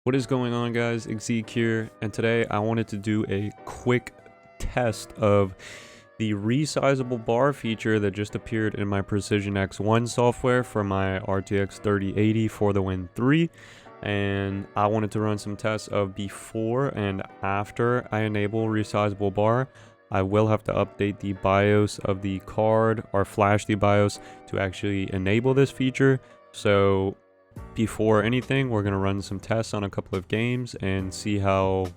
What is going on, guys? Exique here, and today I wanted to do a quick test of the resizable bar feature that just appeared in my Precision X1 software for my RTX 3080 for the Win 3. And I wanted to run some tests of before and after I enable resizable bar. I will have to update the BIOS of the card or flash the BIOS to actually enable this feature. So before anything, we're going to run some tests on a couple of games and see how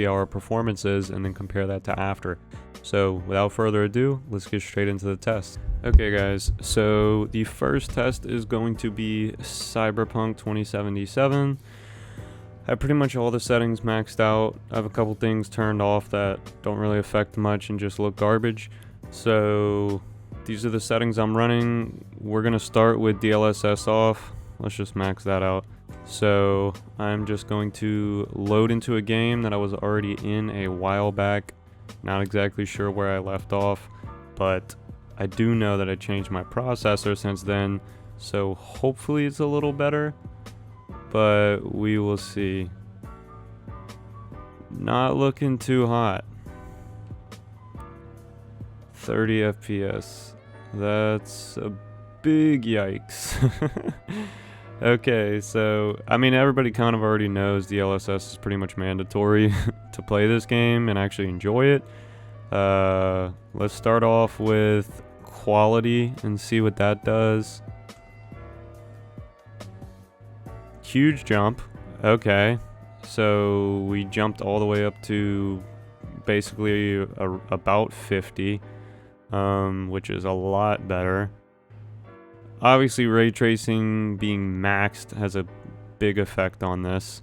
our performance is, and then compare that to after. So without further ado, let's get straight into the test. Okay guys, so the first test is going to be Cyberpunk 2077. I have pretty much all the settings maxed out. I have a couple things turned off that don't really affect much and just look garbage. So these are the settings I'm running. We're going to start with Dlss off. Let's just max that out. So I'm just going to load into a game that I was already in a while back. Not exactly sure where I left off, but I do know that I changed my processor since then, so hopefully it's a little better, but we will see. Not looking too hot. 30 FPS. That's a big yikes. Okay, so I mean, everybody kind of already knows the Dlss is pretty much mandatory to play this game and actually enjoy it. Let's start off with quality and see what that does. Huge jump. Okay, so we jumped all the way up to basically about 50, which is a lot better. Obviously, ray tracing being maxed has a big effect on this.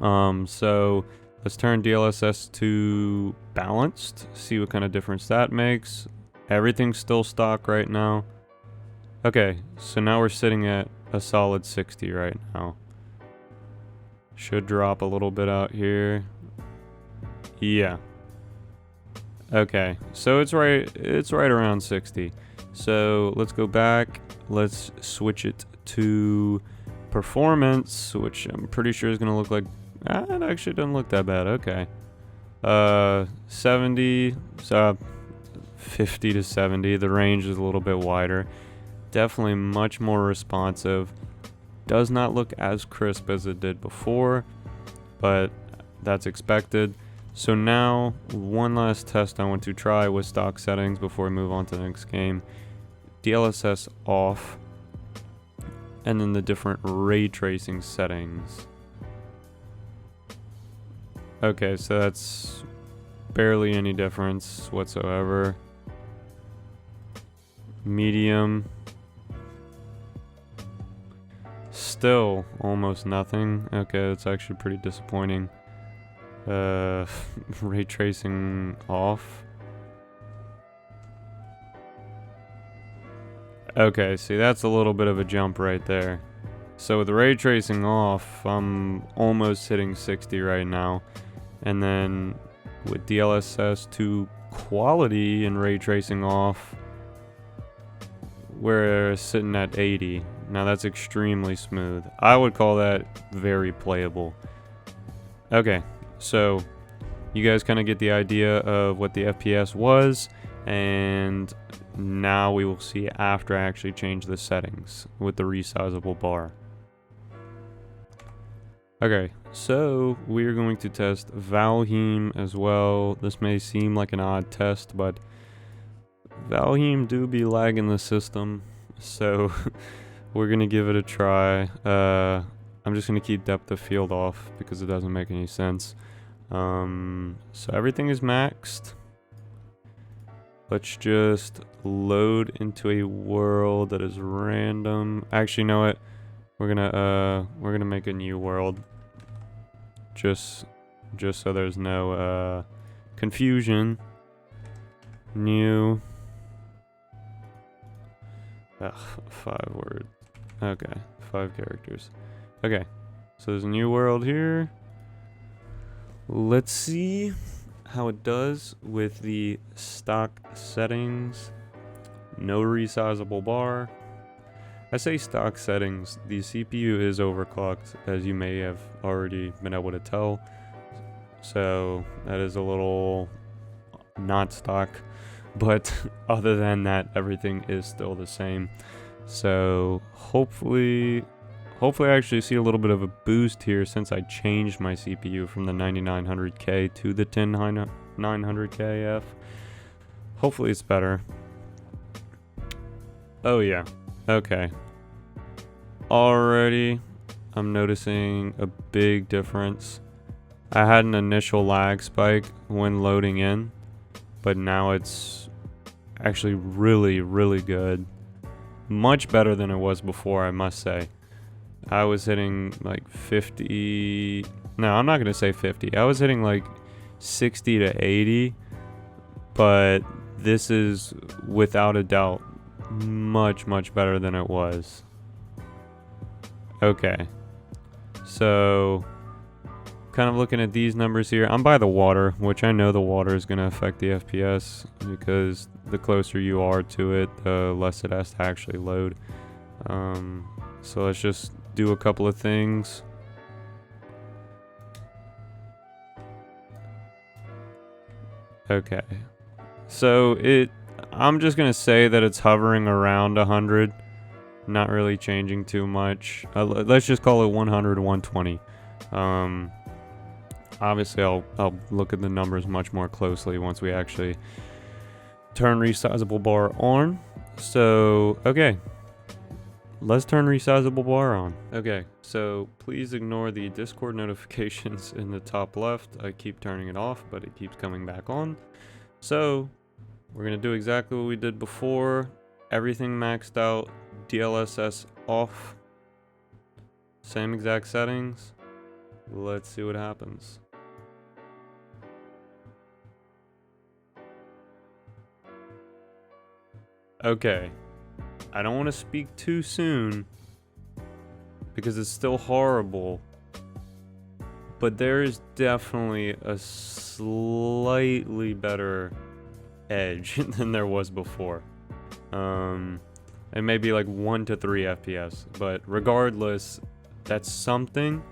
So let's turn Dlss to balanced, see what kind of difference that makes. Everything's still stock right now. Okay, so now we're sitting at a solid 60 right now. Should drop a little bit out here. Yeah. Okay, so it's right around 60. So let's go back. Let's switch it to performance, which I'm pretty sure is going to look like... it actually doesn't look that bad. Okay. 70, 50 to 70. The range is a little bit wider. Definitely much more responsive. Does not look as crisp as it did before, but that's expected. So now, one last test I want to try with stock settings before we move on to the next game. Dlss off, and then the different ray tracing settings. Okay, so that's barely any difference whatsoever. Medium. Still almost nothing. Okay, that's actually pretty disappointing. Ray tracing off. Okay, see, that's a little bit of a jump right there. So with the ray tracing off, I'm almost hitting 60 right now. And then with Dlss to quality and ray tracing off, we're sitting at 80. Now that's extremely smooth. I would call that very playable. Okay, so you guys kind of get the idea of what the FPS was, and now we will see after I actually change the settings with the resizable bar. Okay, so we're going to test Valheim as well. This may seem like an odd test, but Valheim do be lagging the system, so we're going to give it a try. I'm just going to keep depth of field off because it doesn't make any sense. So everything is maxed. Let's just load into a world that is random. Actually, you know what? We're gonna make a new world. Just so there's no confusion. New. 5 words. Okay, 5 characters. Okay, so there's a new world here. Let's see how it does with the stock settings. No resizable bar. I say stock settings. The CPU is overclocked, as you may have already been able to tell. So that is a little not stock. But other than that, everything is still the same. So hopefully I actually see a little bit of a boost here since I changed my CPU from the 9900K to the 10900KF. Hopefully it's better. Oh yeah, okay. Already, I'm noticing a big difference. I had an initial lag spike when loading in, but now it's actually really, really good. Much better than it was before, I must say. I was hitting like 50. No, I'm not going to say 50. I was hitting like 60 to 80. But this is without a doubt much, much better than it was. Okay. So, kind of looking at these numbers here. I'm by the water, which I know the water is going to affect the FPS because the closer you are to it, the less it has to actually load. So let's just do a couple of things. Okay. So I'm just going to say that it's hovering around 100. Not really changing too much. Let's just call it 100, 120. Obviously, I'll look at the numbers much more closely once we actually turn Resizable BAR on. So, okay. Let's turn Resizable BAR on. Okay, so please ignore the Discord notifications in the top left. I keep turning it off, but it keeps coming back on. So, we're going to do exactly what we did before. Everything maxed out. Dlss off. Same exact settings. Let's see what happens. Okay. I don't want to speak too soon because it's still horrible. But there is definitely a slightly better edge than there was before. It may be like 1 to 3 FPS, but regardless, that's something.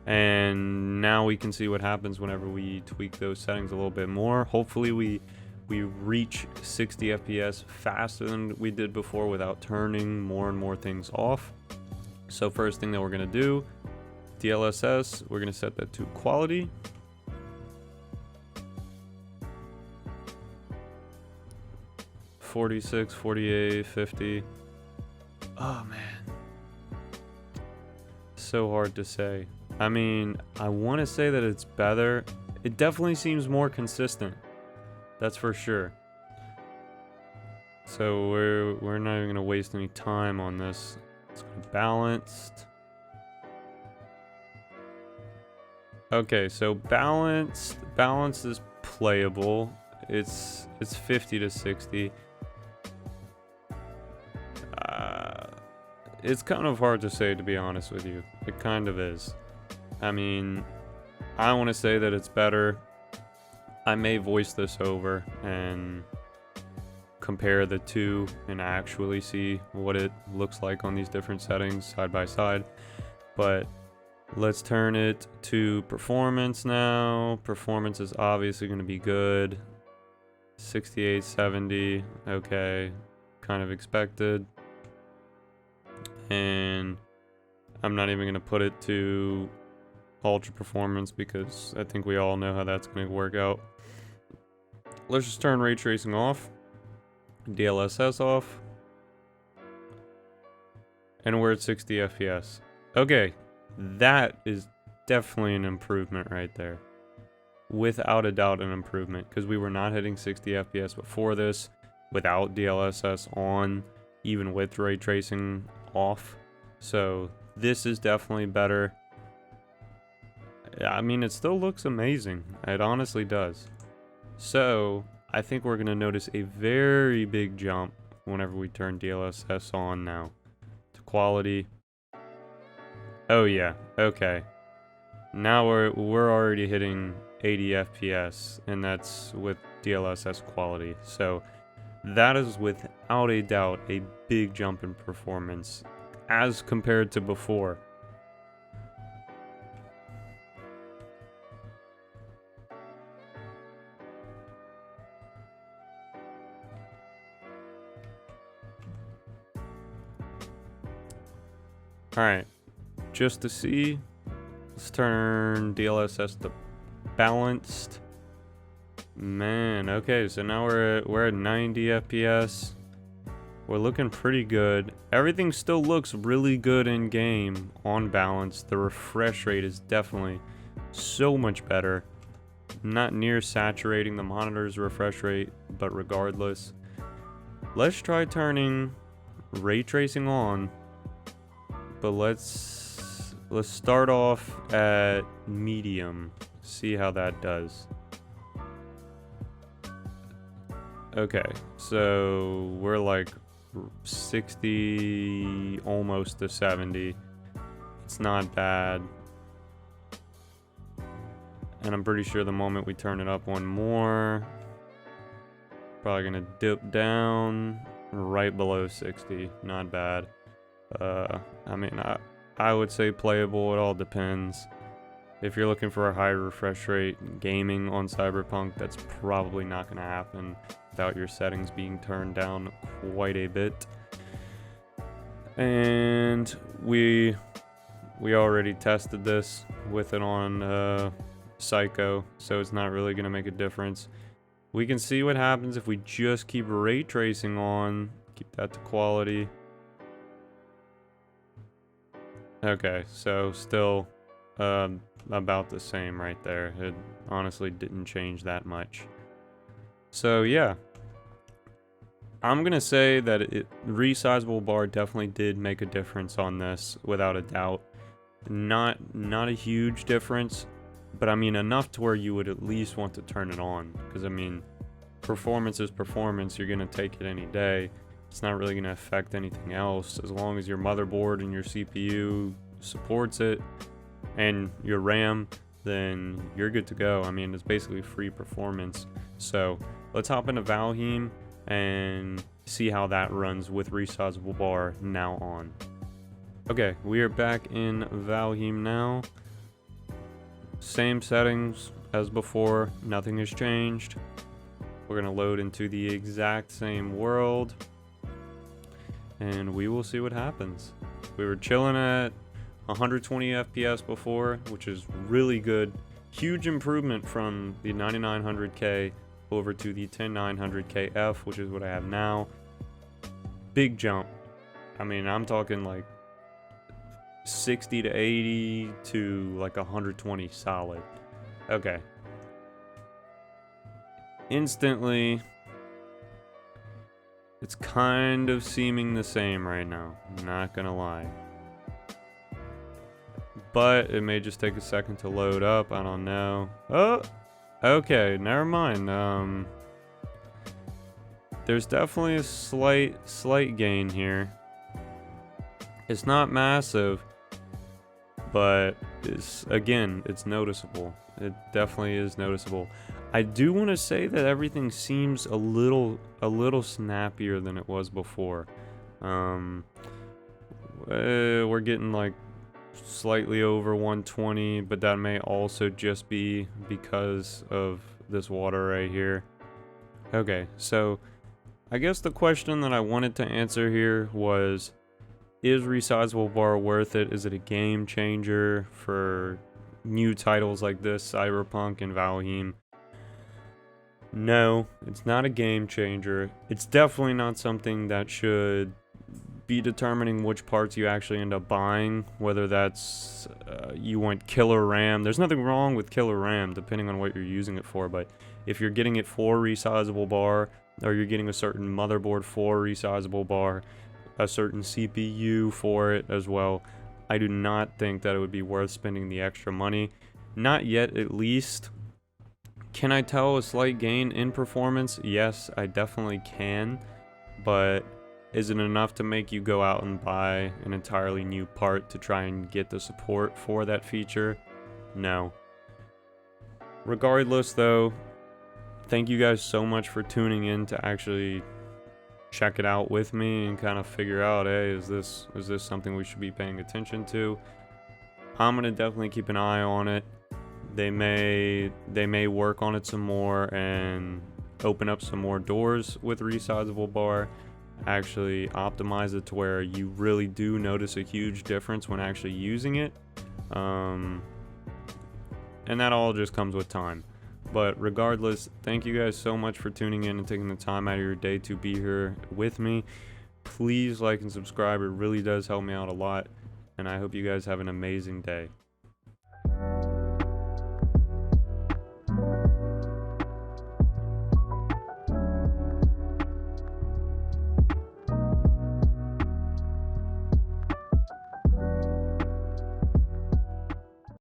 And now we can see what happens whenever we tweak those settings a little bit more. Hopefully we reach 60 FPS faster than we did before without turning more and more things off. So first thing that we're gonna do, DLSS, we're gonna set that to quality. $46, $48, $50. Oh man, so hard to say. I mean, I want to say that it's better. It definitely seems more consistent. That's for sure. So we're not even gonna waste any time on this. Let's go balanced. Okay, so balanced is playable. It's 50 to 60. It's kind of hard to say, to be honest with you. It kind of is. I mean, I want to say that it's better. I may voice this over and compare the two and actually see what it looks like on these different settings side by side. But let's turn it to performance now. Performance is obviously going to be good. 68, 70. Okay. Kind of expected. And I'm not even going to put it to ultra performance because I think we all know how that's going to work out. Let's just turn ray tracing off, DLSS off, and we're at 60 FPS. Okay, that is definitely an improvement right there. Without a doubt an improvement, because we were not hitting 60 FPS before this without DLSS on, even with ray tracing off. So this is definitely better. I mean, it still looks amazing. It honestly does. So I think we're going to notice a very big jump whenever we turn DLSS on now to quality. Oh yeah, okay. Now we're already hitting 80 FPS, and that's with DLSS quality. So That is without a doubt a big jump in performance as compared to before. Alright, just to see, let's turn DLSS to balanced. Man, okay, so now we're at 90 FPS. We're looking pretty good. Everything still looks really good in game on balance. The refresh rate is definitely so much better. Not near saturating the monitor's refresh rate, but regardless. Let's try turning ray tracing on. But let's start off at medium. See how that does. Okay, so we're like 60, almost to 70. It's not bad. And I'm pretty sure the moment we turn it up one more, probably gonna dip down right below 60. Not bad. I mean, I would say playable. It all depends. If you're looking for a high refresh rate gaming on Cyberpunk, that's probably not going to happen without your settings being turned down quite a bit. And we already tested this with it on Psycho, so it's not really going to make a difference. We can see what happens if we just keep ray tracing on, keep that to quality. Okay, so still about the same right there. It honestly didn't change that much. So yeah, I'm gonna say that Resizable BAR definitely did make a difference on this, without a doubt. Not a huge difference, but I mean enough to where you would at least want to turn it on. Because I mean, performance is performance. You're gonna take it any day. It's not really going to affect anything else as long as your motherboard and your CPU supports it and your RAM, then you're good to go. I mean, it's basically free performance. So let's hop into Valheim and see how that runs with Resizable BAR now on. Okay, we are back in Valheim now. Same settings as before, nothing has changed. We're going to load into the exact same world, and we will see what happens. We were chilling at 120 FPS before, which is really good. Huge improvement from the 9900K over to the 10900KF, which is what I have now. Big jump. I mean, I'm talking like 60 to 80 to like 120 solid. Okay. Instantly, it's kind of seeming the same right now, not gonna lie. But it may just take a second to load up, I don't know. Oh, okay, never mind. There's definitely a slight gain here. It's not massive, but it's noticeable. It definitely is noticeable. I do want to say that everything seems a little snappier than it was before. We're getting like slightly over 120, but that may also just be because of this water right here. Okay, so I guess the question that I wanted to answer here was, is Resizable BAR worth it? Is it a game changer for new titles like this, Cyberpunk and Valheim? No, it's not a game changer. It's definitely not something that should be determining which parts you actually end up buying, whether that's you want killer RAM. There's nothing wrong with killer RAM depending on what you're using it for, but if you're getting it for Resizable BAR, or you're getting a certain motherboard for Resizable BAR, a certain CPU for it as well, I do not think that it would be worth spending the extra money. Not yet, at least. Can I tell a slight gain in performance? Yes, I definitely can, but is it enough to make you go out and buy an entirely new part to try and get the support for that feature? No. Regardless though, thank you guys so much for tuning in to actually check it out with me and kind of figure out, hey, is this something we should be paying attention to? I'm gonna definitely keep an eye on it. They may work on it some more and open up some more doors with resizable bar, actually optimize it to where you really do notice a huge difference when actually using it, and that all just comes with time. But regardless, thank you guys so much for tuning in and taking the time out of your day to be here with me. Please like and subscribe, it really does help me out a lot, and I hope you guys have an amazing day.